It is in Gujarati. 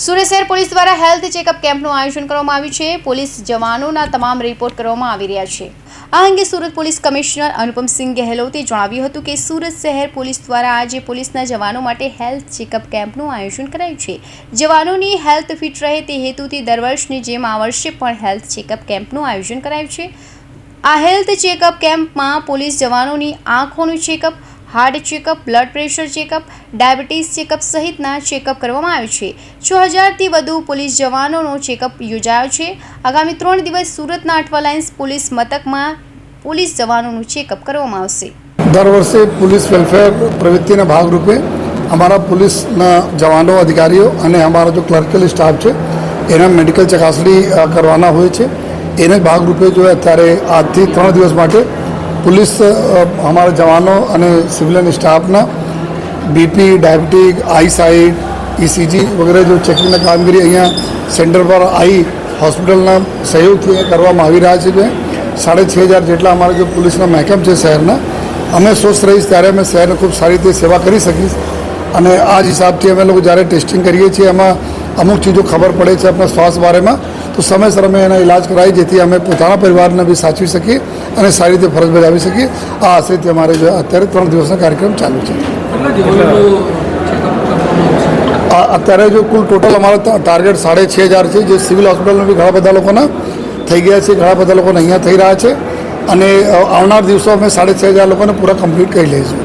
સુરત શહેર પોલીસ દ્વારા હેલ્થ ચેકઅપ કેમ્પનું આયોજન કરવામાં આવ્યું છે। પોલીસ જવાનોના તમામ રિપોર્ટ કરવામાં આવી રહ્યા છે। આ અંગે સુરત પોલીસ કમિશનર અનુપમસિંહ ગહેલોતે જણાવ્યું હતું કે સુરત શહેર પોલીસ દ્વારા આજે પોલીસના જવાનો માટે હેલ્થ ચેકઅપ કેમ્પનું આયોજન કરાયું છે। જવાનોની હેલ્થ ફિટ રહે તે હેતુથી દર વર્ષની જેમ આ વર્ષે પણ હેલ્થ ચેકઅપ કેમ્પનું આયોજન કરાયું છે। આ હેલ્થ ચેકઅપ કેમ્પમાં પોલીસ જવાનોની આંખોનું checkup, heart checkup, blood pressure checkup, diabetes checkup સહિતના ચેકઅપ કરવામાં આવ્યું છે। 6000થી વધુ પોલીસ જવાનોનો ચેકઅપ યોજાયો છે। આગામી 3 દિવસ સુરતના અઠવા લાઇન્સ પોલીસ મથકમાં પોલીસ જવાનોનું ચેકઅપ કરવામાં આવશે। દર વર્ષે પોલીસ વેલફેર પ્રવૃત્તિના ભાગરૂપે અમારા પોલીસના જવાનો, અધિકારીઓ અને અમારો जो ક્લર્કલ સ્ટાફ છે એના મેડિકલ ચકાસણી કરવાના હોય છે। એને ભાગરૂપે જો અત્યારે આજથી 3 દિવસ માટે पुलिस हमारे जवानों અને सिविलियन स्टाफना बीपी, डायबिटीज, आई साइट, ईसीजी वगैरह जो चेकिंगना कामगीरी अँ सेंटर पर आई हॉस्पिटलना सहयोगથી કરવામાં આવી રહ્યા છે। 6500 જેટલા અમારા जो પોલીસના મહેકમ છે શહેરના, અમે સ્વસ્થ રહીશ ત્યારે અમે શહેરને ખૂબ સારી રીતે સેવા કરી શકીશ। અને આ જ હિસાબથી અમે લોકો જ્યારે ટેસ્ટિંગ કરીએ છીએ એમાં અમુક ચીજો ખબર પડે છે આપણા સ્વાસ્થ્ય બારેમાં, તો સમયસર અમે એના ઇલાજ કરાવી જેથી અમે પોતાના પરિવારને બી સાચવી શકીએ અને સારી રીતે ફરજ બજાવી શકીએ। આ આશયથી અમારે જો અત્યારે 3 દિવસનો કાર્યક્રમ ચાલુ છે। અત્યારે જો કુલ ટોટલ અમારો ટાર્ગેટ 6500 છે, જે સિવિલ હોસ્પિટલમાં બી ઘણા બધા લોકોના થઈ ગયા છે, ઘણા બધા લોકોને અહીંયા થઈ રહ્યા છે અને આવનાર દિવસો અમે 6500 લોકોને પૂરા કમ્પ્લીટ કરી લઈશું।